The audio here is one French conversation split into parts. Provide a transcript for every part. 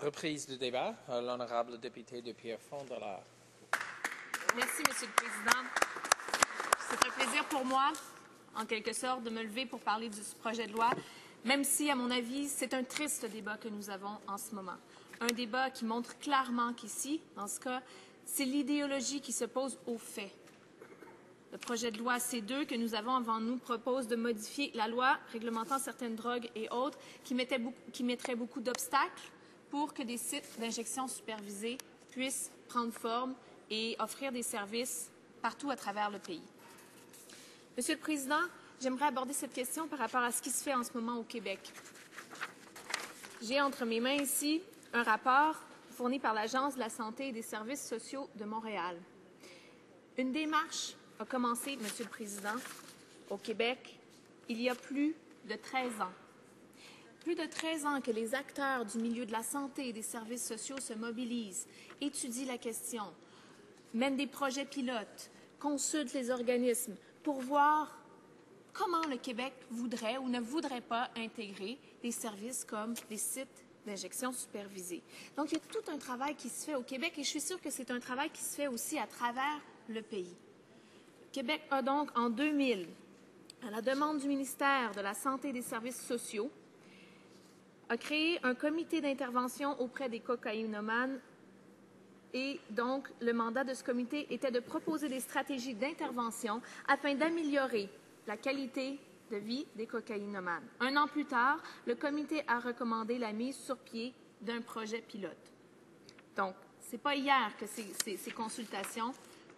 Reprise du débat. L'honorable député de Pierrefonds-Dollard. Merci, Monsieur le Président. C'est un plaisir pour moi, en quelque sorte, de me lever pour parler du projet de loi, même si, à mon avis, c'est un triste débat que nous avons en ce moment. Un débat qui montre clairement qu'ici, dans ce cas, c'est l'idéologie qui s'oppose aux faits. Le projet de loi C2 que nous avons avant nous propose de modifier la loi réglementant certaines drogues et autres qui mettrait beaucoup d'obstacles pour que des sites d'injection supervisés puissent prendre forme et offrir des services partout à travers le pays. Monsieur le Président, j'aimerais aborder cette question par rapport à ce qui se fait en ce moment au Québec. J'ai entre mes mains ici un rapport fourni par l'Agence de la santé et des services sociaux de Montréal. Une démarche a commencé, Monsieur le Président, au Québec, il y a plus de 13 ans. Plus de 13 ans que les acteurs du milieu de la santé et des services sociaux se mobilisent, étudient la question, mènent des projets pilotes, consultent les organismes pour voir comment le Québec voudrait ou ne voudrait pas intégrer des services comme des sites d'injection supervisée. Donc, il y a tout un travail qui se fait au Québec et je suis sûre que c'est un travail qui se fait aussi à travers le pays. Québec a donc, en 2000, à la demande du ministère de la Santé et des Services sociaux, a créé un comité d'intervention auprès des cocaïnomanes et donc le mandat de ce comité était de proposer des stratégies d'intervention afin d'améliorer la qualité de vie des cocaïnomanes. Un an plus tard, le comité a recommandé la mise sur pied d'un projet pilote. Donc, ce n'est pas hier que ces consultations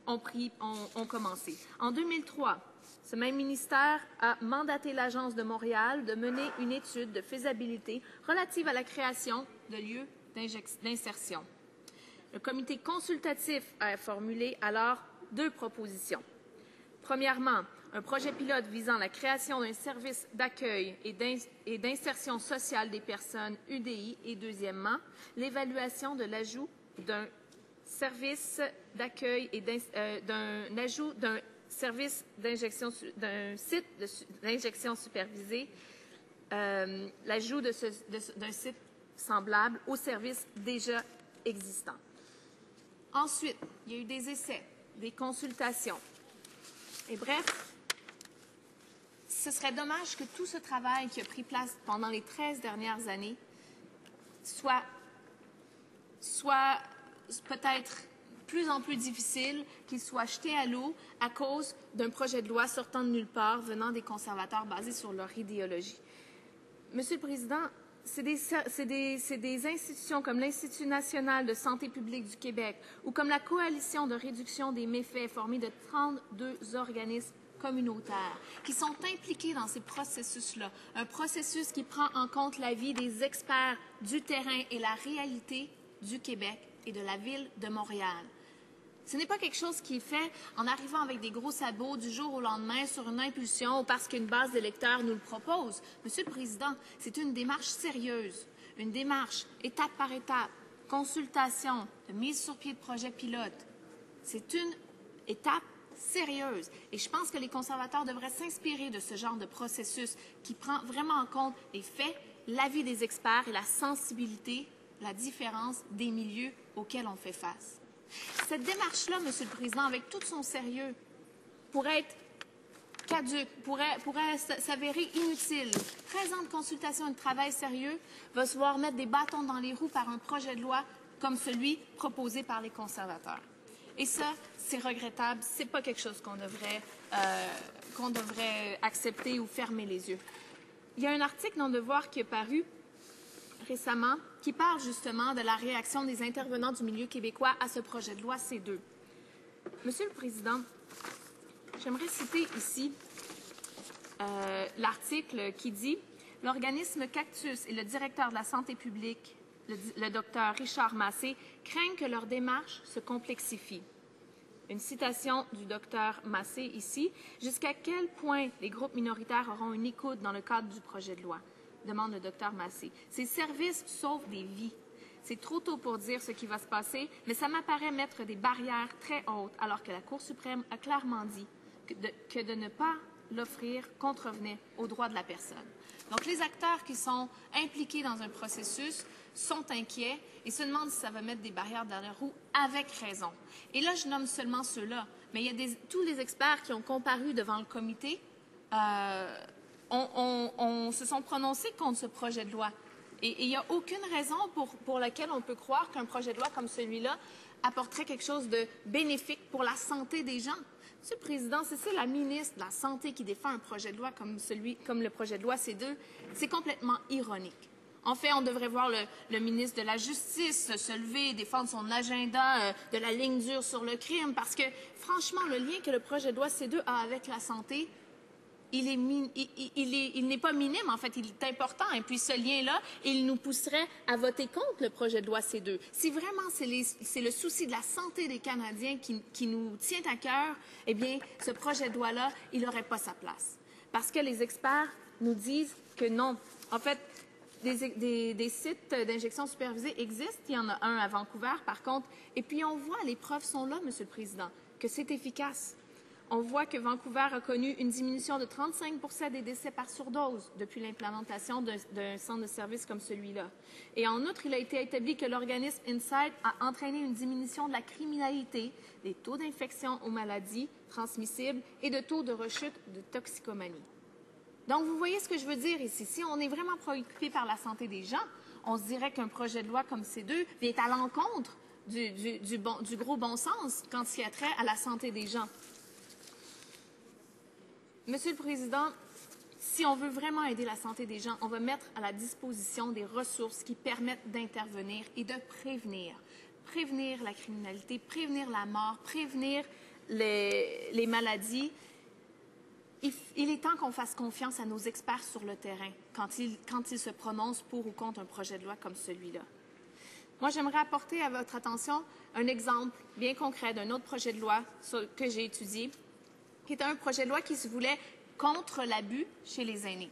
ont commencé. En 2003, ce même ministère a mandaté l'Agence de Montréal de mener une étude de faisabilité relative à la création de lieux d'insertion. Le comité consultatif a formulé alors 2 propositions. Premièrement, un projet pilote visant la création d'un service d'accueil et d'insertion sociale des personnes UDI et deuxièmement, l'évaluation de l'ajout d'un service d'accueil et d'un service d'injection, d'un site d'injection supervisé, l'ajout d'un site semblable aux services déjà existants. Ensuite, il y a eu des essais, des consultations. Et bref, ce serait dommage que tout ce travail qui a pris place pendant les 13 dernières années soit peut-être plus en plus difficile, qu'il soit jeté à l'eau à cause d'un projet de loi sortant de nulle part, venant des conservateurs basés sur leur idéologie. Monsieur le Président, c'est des institutions comme l'Institut national de santé publique du Québec ou comme la Coalition de réduction des méfaits formée de 32 organismes communautaires qui sont impliqués dans ces processus-là. Un processus qui prend en compte l'avis des experts du terrain et la réalité du Québec et de la ville de Montréal. Ce n'est pas quelque chose qui est fait en arrivant avec des gros sabots du jour au lendemain sur une impulsion ou parce qu'une base d'électeurs nous le propose. Monsieur le Président, c'est une démarche sérieuse, une démarche étape par étape, consultation, de mise sur pied de projet pilote. C'est une étape sérieuse. Et je pense que les conservateurs devraient s'inspirer de ce genre de processus qui prend vraiment en compte les faits, l'avis des experts et la sensibilité, la différence des milieux auxquels on fait face. Cette démarche-là, Monsieur le Président, avec tout son sérieux, pourrait être caduque, pourrait s'avérer inutile. 13 ans de consultation et de travail sérieux va se voir mettre des bâtons dans les roues par un projet de loi comme celui proposé par les conservateurs. Et ça, c'est regrettable. C'est pas quelque chose qu'on devrait accepter ou fermer les yeux. Il y a un article dans Devoir qui est paru récemment, qui parle justement de la réaction des intervenants du milieu québécois à ce projet de loi C2. Monsieur le Président, j'aimerais citer ici l'article qui dit « L'organisme Cactus et le directeur de la santé publique, le Dr Richard Massé, craignent que leur démarche se complexifie. » Une citation du Dr Massé ici. « Jusqu'à quel point les groupes minoritaires auront une écoute dans le cadre du projet de loi ?» demande le Dr Massé. Ces services sauvent des vies. C'est trop tôt pour dire ce qui va se passer, mais ça m'apparaît mettre des barrières très hautes, alors que la Cour suprême a clairement dit que de ne pas l'offrir contrevenait aux droits de la personne. Donc, les acteurs qui sont impliqués dans un processus sont inquiets et se demandent si ça va mettre des barrières dans les roues, avec raison. Et là, je nomme seulement ceux-là, mais il y a tous les experts qui ont comparu devant le comité se sont prononcés contre ce projet de loi. Et il n'y a aucune raison pour laquelle on peut croire qu'un projet de loi comme celui-là apporterait quelque chose de bénéfique pour la santé des gens. Monsieur le Président, c'est la ministre de la Santé qui défend un projet de loi comme le projet de loi C2. C'est complètement ironique. En fait, on devrait voir le ministre de la Justice se lever et défendre son agenda de la ligne dure sur le crime, parce que, franchement, le lien que le projet de loi C2 a avec la santé, il n'est pas minime, en fait, il est important. Et puis ce lien-là, il nous pousserait à voter contre le projet de loi C2. Si vraiment c'est le souci de la santé des Canadiens qui nous tient à cœur, eh bien, ce projet de loi-là, il n'aurait pas sa place. Parce que les experts nous disent que non. En fait, des sites d'injection supervisée existent. Il y en a un à Vancouver, par contre. Et puis on voit, les preuves sont là, Monsieur le Président, que c'est efficace. On voit que Vancouver a connu une diminution de 35% des décès par surdose depuis l'implémentation d'un centre de service comme celui-là. Et en outre, il a été établi que l'organisme Insight a entraîné une diminution de la criminalité, des taux d'infection aux maladies transmissibles et de taux de rechute de toxicomanie. Donc, vous voyez ce que je veux dire ici. Si on est vraiment préoccupé par la santé des gens, on se dirait qu'un projet de loi comme C2 vient à l'encontre du gros bon sens quand il y a trait à la santé des gens. Monsieur le Président, si on veut vraiment aider la santé des gens, on va mettre à la disposition des ressources qui permettent d'intervenir et de prévenir. Prévenir la criminalité, prévenir la mort, prévenir les maladies. Il est temps qu'on fasse confiance à nos experts sur le terrain quand ils se prononcent pour ou contre un projet de loi comme celui-là. Moi, j'aimerais apporter à votre attention un exemple bien concret d'un autre projet de loi que j'ai étudié, qui était un projet de loi qui se voulait contre l'abus chez les aînés.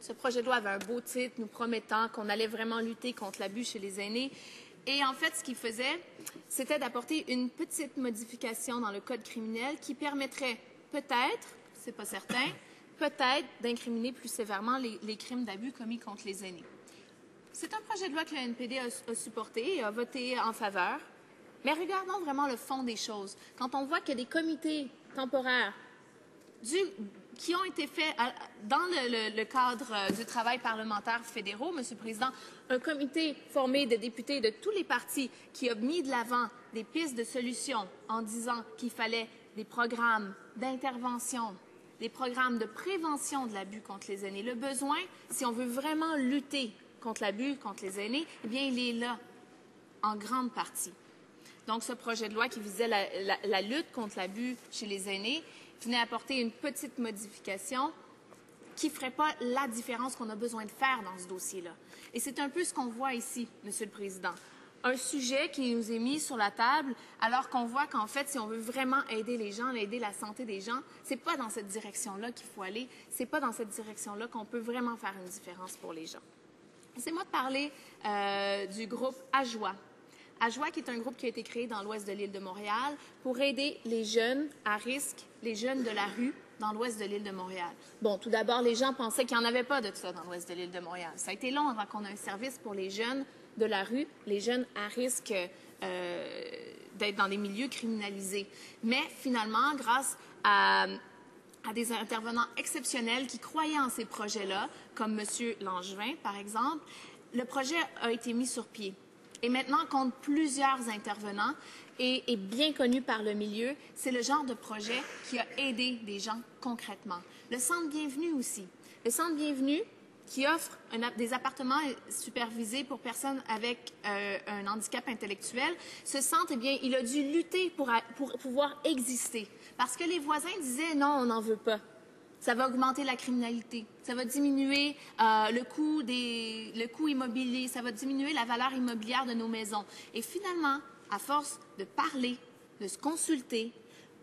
Ce projet de loi avait un beau titre nous promettant qu'on allait vraiment lutter contre l'abus chez les aînés. Et en fait, ce qu'il faisait, c'était d'apporter une petite modification dans le code criminel qui permettrait peut-être, c'est pas certain, peut-être d'incriminer plus sévèrement les crimes d'abus commis contre les aînés. C'est un projet de loi que le NPD a supporté et a voté en faveur. Mais regardons vraiment le fond des choses. Quand on voit que des comités temporaires qui ont été faits dans le cadre du travail parlementaire fédéraux, Monsieur le Président, un comité formé de députés de tous les partis qui a mis de l'avant des pistes de solutions en disant qu'il fallait des programmes d'intervention, des programmes de prévention de l'abus contre les aînés. Le besoin, si on veut vraiment lutter contre l'abus contre les aînés, eh bien, il est là, en grande partie. Donc, ce projet de loi qui visait la lutte contre l'abus chez les aînés venait apporter une petite modification qui ne ferait pas la différence qu'on a besoin de faire dans ce dossier-là. Et c'est un peu ce qu'on voit ici, Monsieur le Président. Un sujet qui nous est mis sur la table alors qu'on voit qu'en fait, si on veut vraiment aider les gens, aider la santé des gens, ce n'est pas dans cette direction-là qu'il faut aller. Ce n'est pas dans cette direction-là qu'on peut vraiment faire une différence pour les gens. Laissez-moi parler du groupe AJOA. AJOA, qui est un groupe qui a été créé dans l'ouest de l'île de Montréal pour aider les jeunes à risque, les jeunes de la rue dans l'ouest de l'île de Montréal. Bon, tout d'abord, les gens pensaient qu'il n'y en avait pas de ça dans l'ouest de l'île de Montréal. Ça a été long avant qu'on ait un service pour les jeunes de la rue, les jeunes à risque d'être dans des milieux criminalisés. Mais finalement, grâce à des intervenants exceptionnels qui croyaient en ces projets-là, comme M. Langevin, par exemple, le projet a été mis sur pied. Et maintenant, compte plusieurs intervenants et est bien connu par le milieu. C'est le genre de projet qui a aidé des gens concrètement. Le Centre Bienvenue aussi. Le Centre Bienvenue qui offre des appartements supervisés pour personnes avec un handicap intellectuel. Ce centre, eh bien, il a dû lutter pour pouvoir exister. Parce que les voisins disaient « non, on n'en veut pas ». Ça va augmenter la criminalité, ça va diminuer le coût immobilier, ça va diminuer la valeur immobilière de nos maisons. Et finalement, à force de parler, de se consulter,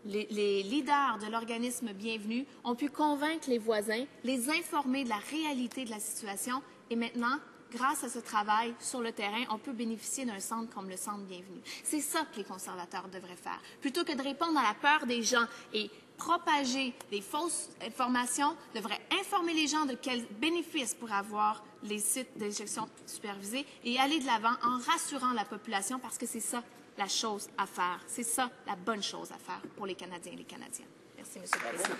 les leaders de l'organisme Bienvenue ont pu convaincre les voisins, les informer de la réalité de la situation. Et maintenant, grâce à ce travail sur le terrain, on peut bénéficier d'un centre comme le Centre Bienvenue. C'est ça que les conservateurs devraient faire. Plutôt que de répondre à la peur des gens et propager des fausses informations, devrait informer les gens de quels bénéfices pour avoir les sites d'injection supervisée et aller de l'avant en rassurant la population parce que c'est ça la chose à faire. C'est ça la bonne chose à faire pour les Canadiens et les Canadiennes. Merci, M. le Président.